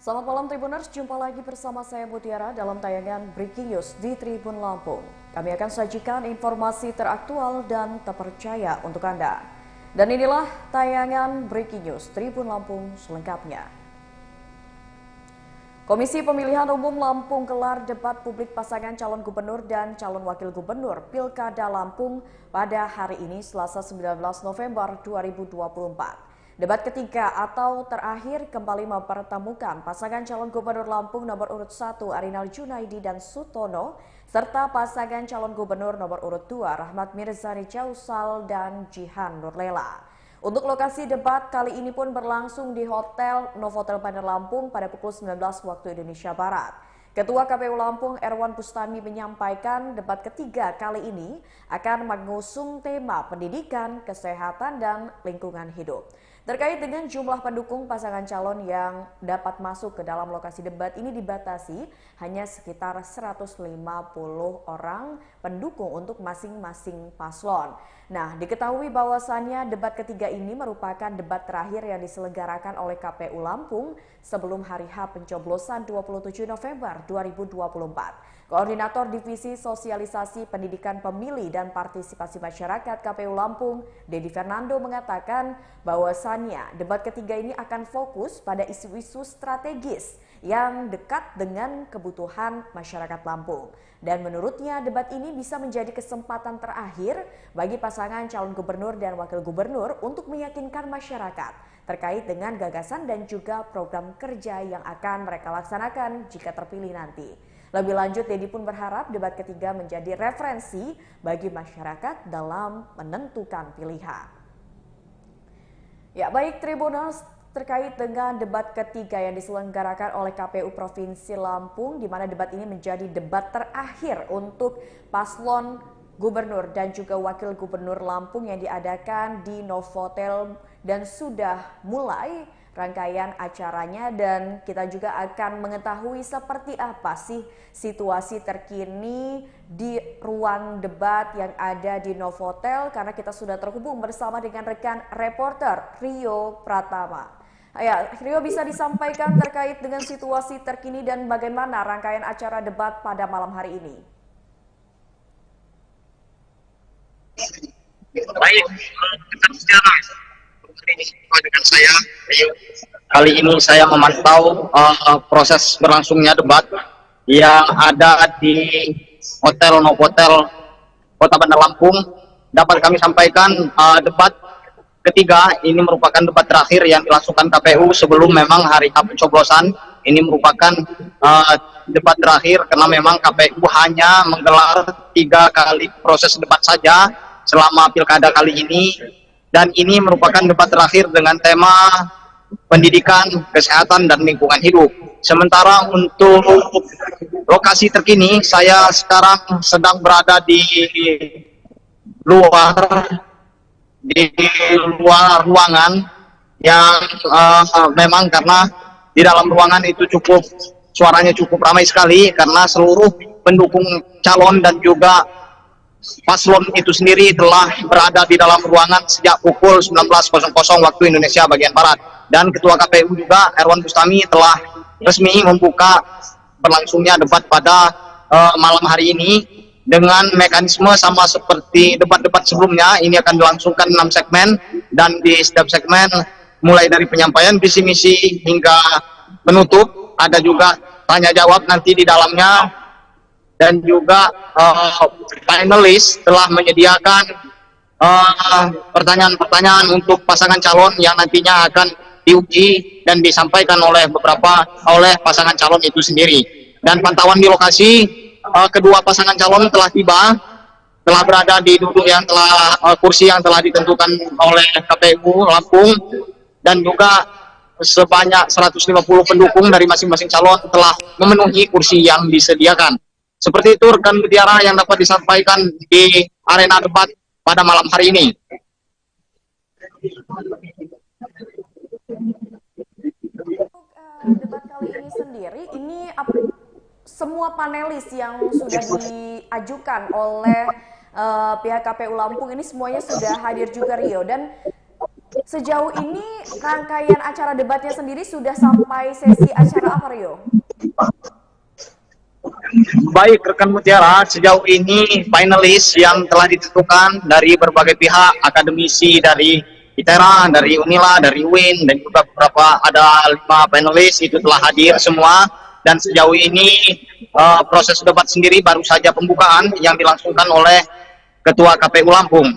Selamat malam Tribuners, jumpa lagi bersama saya Mutiara dalam tayangan Breaking News di Tribun Lampung. Kami akan sajikan informasi teraktual dan terpercaya untuk Anda. Dan inilah tayangan Breaking News Tribun Lampung selengkapnya. Komisi Pemilihan Umum Lampung gelar debat publik pasangan calon gubernur dan calon wakil gubernur Pilkada Lampung pada hari ini Selasa 19 November 2024. Debat ketiga atau terakhir kembali mempertemukan pasangan calon gubernur Lampung nomor urut 1 Arinal Junaidi dan Sutono serta pasangan calon gubernur nomor urut 2 Rahmat Mirzani Jausal dan Jihan Nurlela. Untuk lokasi debat kali ini pun berlangsung di Hotel Novotel Bandar Lampung pada pukul 19 waktu Indonesia Barat. Ketua KPU Lampung Erwan Bustami menyampaikan debat ketiga kali ini akan mengusung tema pendidikan, kesehatan, dan lingkungan hidup. Terkait dengan jumlah pendukung pasangan calon yang dapat masuk ke dalam lokasi debat ini dibatasi hanya sekitar 150 orang pendukung untuk masing-masing paslon. Nah, diketahui bahwasannya debat ketiga ini merupakan debat terakhir yang diselenggarakan oleh KPU Lampung sebelum hari H pencoblosan 27 November 2024. Koordinator Divisi Sosialisasi Pendidikan Pemilih dan Partisipasi Masyarakat KPU Lampung, Dedi Fernando mengatakan bahwasannya debat ketiga ini akan fokus pada isu-isu strategis yang dekat dengan kebutuhan masyarakat Lampung. Dan menurutnya debat ini bisa menjadi kesempatan terakhir bagi pasangan calon gubernur dan wakil gubernur untuk meyakinkan masyarakat terkait dengan gagasan dan juga program kerja yang akan mereka laksanakan jika terpilih nanti. Lebih lanjut, Dedi pun berharap debat ketiga menjadi referensi bagi masyarakat dalam menentukan pilihan. Ya, baik Tribuners, terkait dengan debat ketiga yang diselenggarakan oleh KPU Provinsi Lampung, di mana debat ini menjadi debat terakhir untuk paslon gubernur dan juga wakil gubernur Lampung yang diadakan di Novotel dan sudah mulai rangkaian acaranya, dan kita juga akan mengetahui seperti apa sih situasi terkini di ruang debat yang ada di Novotel karena kita sudah terhubung bersama dengan rekan reporter Rio Pratama. Ya, Rio, bisa disampaikan terkait dengan situasi terkini dan bagaimana rangkaian acara debat pada malam hari ini? Baik, secara dengan saya, kali ini saya memantau proses berlangsungnya debat yang ada di Hotel Novotel Kota Bandar Lampung. Dapat kami sampaikan debat ketiga ini merupakan debat terakhir yang dilangsungkan KPU sebelum memang hari H pencoblosan. Ini merupakan debat terakhir karena memang KPU hanya menggelar 3 kali proses debat saja selama pilkada kali ini. Dan ini merupakan debat terakhir dengan tema pendidikan, kesehatan, dan lingkungan hidup. Sementara untuk lokasi terkini, saya sekarang sedang berada di luar ruangan yang memang karena di dalam ruangan itu suaranya cukup ramai sekali karena seluruh pendukung calon dan juga paslon itu sendiri telah berada di dalam ruangan sejak pukul 19.00 waktu Indonesia bagian Barat. Dan Ketua KPU juga Erwan Bustami telah resmi membuka berlangsungnya debat pada malam hari ini dengan mekanisme sama seperti debat-debat sebelumnya. Ini akan dilangsungkan 6 segmen dan di setiap segmen mulai dari penyampaian visi misi hingga penutup. Ada juga tanya jawab nanti di dalamnya. Dan juga panelis telah menyediakan pertanyaan-pertanyaan untuk pasangan calon yang nantinya akan diuji dan disampaikan oleh pasangan calon itu sendiri. Dan pantauan di lokasi, kedua pasangan calon telah tiba, telah berada di duduk yang kursi yang telah ditentukan oleh KPU Lampung, dan juga sebanyak 150 pendukung dari masing-masing calon telah memenuhi kursi yang disediakan. Seperti itu rekan Mutiara yang dapat disampaikan di arena debat pada malam hari ini. Untuk debat kali ini sendiri, ini semua panelis yang sudah diajukan oleh pihak KPU Lampung ini semuanya sudah hadir juga, Rio. Dan Sejauh ini rangkaian acara debatnya sendiri sudah sampai sesi acara apa, Rio? Baik, rekan Mutiara, sejauh ini finalis yang telah ditentukan dari berbagai pihak, akademisi dari ITERA, dari UNILA, dari UIN, dan juga beberapa ada 5 finalis itu telah hadir semua. Dan sejauh ini proses debat sendiri baru saja pembukaan yang dilangsungkan oleh Ketua KPU Lampung.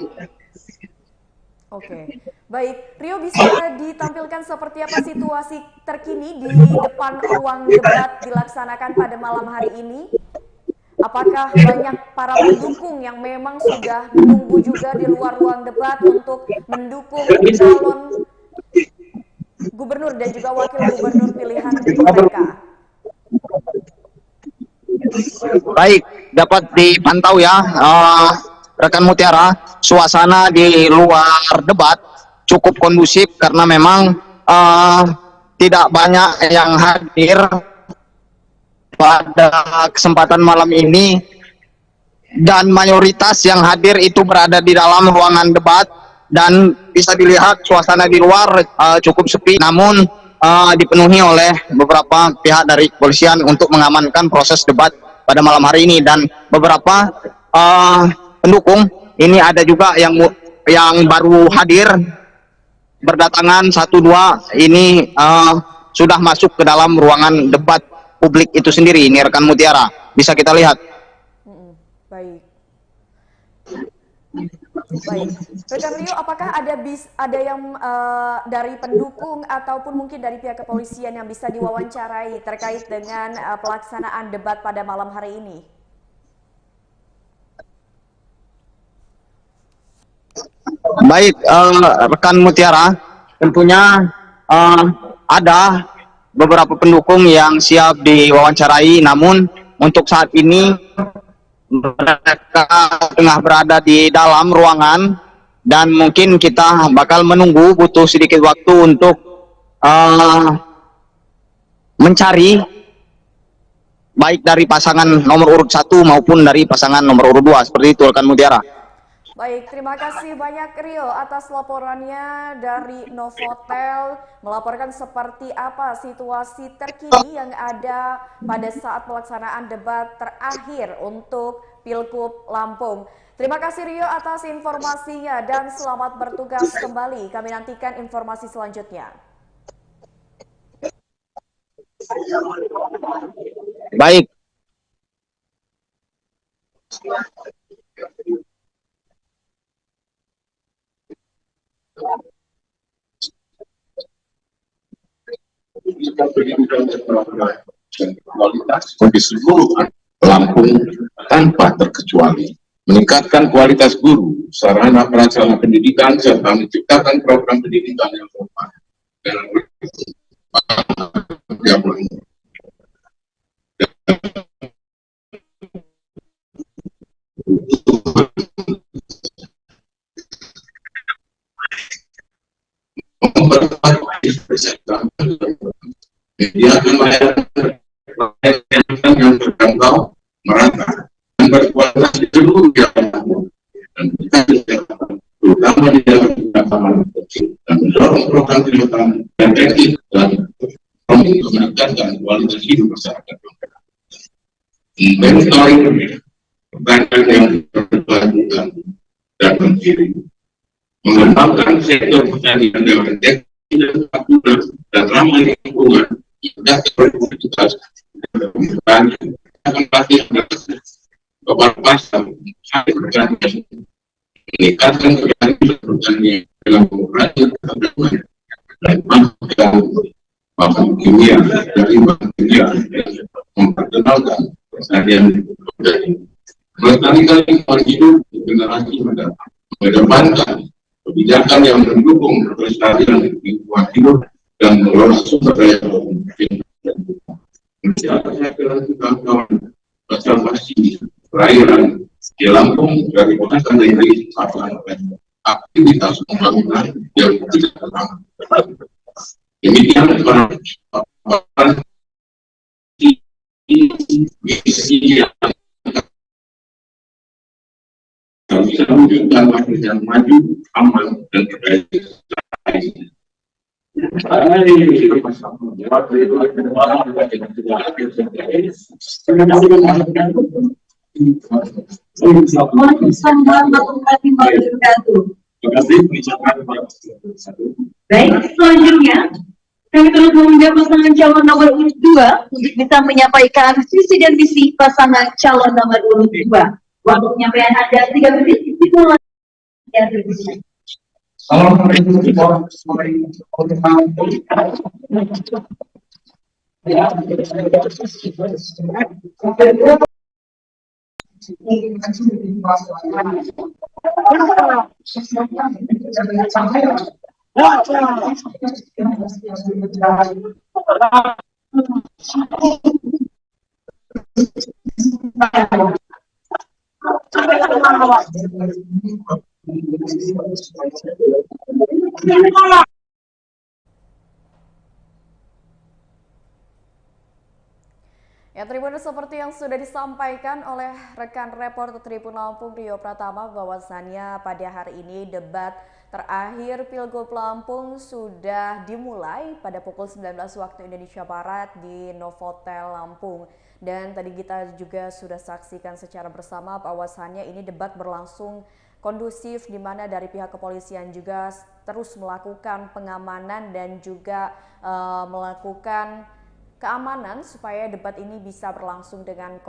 Oke, baik. Rio, bisa ditampilkan seperti apa situasi terkini di depan ruang debat dilaksanakan pada malam hari ini? Apakah banyak para pendukung yang memang sudah menunggu juga di luar ruang debat untuk mendukung calon gubernur dan juga wakil gubernur pilihan mereka? Baik, dapat dipantau ya, rekan Mutiara, suasana di luar debat cukup kondusif karena memang tidak banyak yang hadir pada kesempatan malam ini, dan mayoritas yang hadir itu berada di dalam ruangan debat, dan bisa dilihat suasana di luar cukup sepi, namun dipenuhi oleh beberapa pihak dari kepolisian untuk mengamankan proses debat pada malam hari ini. Dan beberapa pendukung ini ada juga yang baru hadir berdatangan 1-2 ini sudah masuk ke dalam ruangan debat publik itu sendiri. Ini rekan Mutiara, bisa kita lihat. Baik. Baik, rekan Rio, apakah ada yang dari pendukung ataupun mungkin dari pihak kepolisian yang bisa diwawancarai terkait dengan pelaksanaan debat pada malam hari ini? Baik, rekan Mutiara, tentunya ada beberapa pendukung yang siap diwawancarai, namun untuk saat ini mereka tengah berada di dalam ruangan, dan mungkin kita bakal menunggu, butuh sedikit waktu untuk mencari baik dari pasangan nomor urut 1 maupun dari pasangan nomor urut 2, seperti itu rekan Mutiara. Baik, terima kasih banyak Rio atas laporannya dari Novotel, melaporkan seperti apa situasi terkini yang ada pada saat pelaksanaan debat terakhir untuk Pilgub Lampung. Terima kasih Rio atas informasinya dan selamat bertugas kembali. Kami nantikan informasi selanjutnya. Baik. Kualitas bagi seluruh Lampung tanpa terkecuali, meningkatkan kualitas guru, sarana prasarana pendidikan, serta menciptakan program pendidikan yang tepat dan menyediakan layanan yang terjangkau, merata, dan berkualitas di seluruh wilayah, dan terutama di dalam keagamaan dan mendorong program kegiatan dan teknik dan meningkatkan kualitas hidup masyarakat. Mentoring perbankan yang berkelanjutan dan mandiri, mengembangkan sektor pertanian dengan teknik dan ramah lingkungan yang berkualitas dan akan pasti kepada pasar meningkatkan kegiatan pertanian dalam mengurangi dan mengembangkan bahan kimia dari bahan kimia, memperkenalkan pertanian organik, melestarikan lingkungan hidup generasi mendatang, mengedepankan kebijakan yang mendukung pelestarian lingkungan hidup dan mengelola sumber daya alam. Mencapai kawan-kawan konservasi perairan di Lampung dari pengasan dari aktivitas pembangunan yang tidak terang. Demikian misi yang bisa mewujudkan wakil yang maju, aman, dan berdaya. Baik, selanjutnya kami terus meminta pasangan calon nomor urut 2 untuk bisa menyampaikan visi dan misi pasangan calon nomor urut 2. Waktu penyampaian Anda 3 menit dimulai. Ya, Tribuners, seperti yang sudah disampaikan oleh rekan reporter Tribun Lampung Rio Pratama bahwasannya pada hari ini debat terakhir Pilgub Lampung sudah dimulai pada pukul 19 waktu Indonesia Barat di Novotel Lampung. Dan tadi kita juga sudah saksikan secara bersama bahwasannya ini debat berlangsung kondusif, di mana dari pihak kepolisian juga terus melakukan pengamanan dan juga melakukan keamanan supaya debat ini bisa berlangsung dengan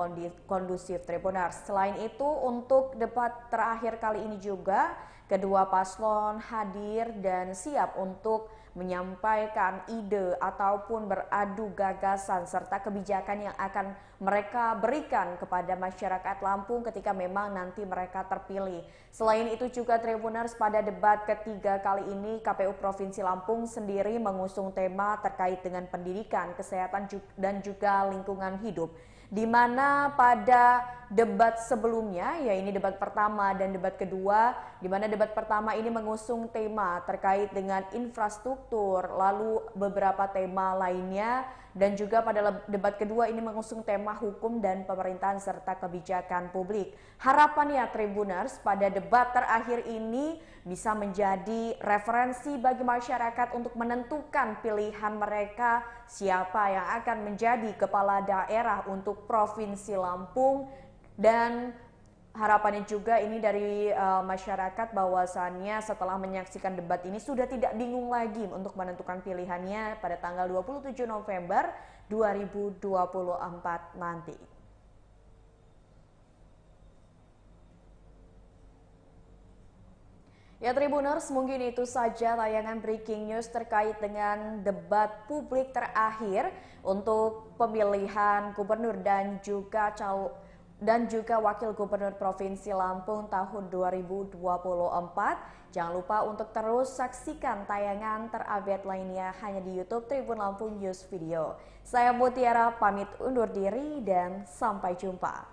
kondusif, Tribuners. Selain itu, untuk debat terakhir kali ini juga kedua paslon hadir dan siap untuk menyampaikan ide ataupun beradu gagasan serta kebijakan yang akan mereka berikan kepada masyarakat Lampung ketika memang nanti mereka terpilih. Selain itu juga, Tribuners, pada debat ketiga kali ini KPU Provinsi Lampung sendiri mengusung tema terkait dengan pendidikan, kesehatan dan juga lingkungan hidup. Di mana pada debat sebelumnya, ya ini debat pertama dan debat kedua, di mana debat pertama ini mengusung tema terkait dengan infrastruktur, lalu beberapa tema lainnya, dan juga pada debat kedua ini mengusung tema hukum dan pemerintahan serta kebijakan publik. Harapannya, Tribuners, pada debat terakhir ini bisa menjadi referensi bagi masyarakat untuk menentukan pilihan mereka siapa yang akan menjadi kepala daerah untuk Provinsi Lampung. Dan harapannya juga ini dari masyarakat bahwasannya setelah menyaksikan debat ini sudah tidak bingung lagi untuk menentukan pilihannya pada tanggal 27 November 2024 nanti. Ya, Tribuners, mungkin itu saja tayangan breaking news terkait dengan debat publik terakhir untuk pemilihan gubernur dan juga wakil gubernur Provinsi Lampung tahun 2024. Jangan lupa untuk terus saksikan tayangan terupdate lainnya hanya di YouTube Tribun Lampung News Video. Saya Mutiara pamit undur diri dan sampai jumpa.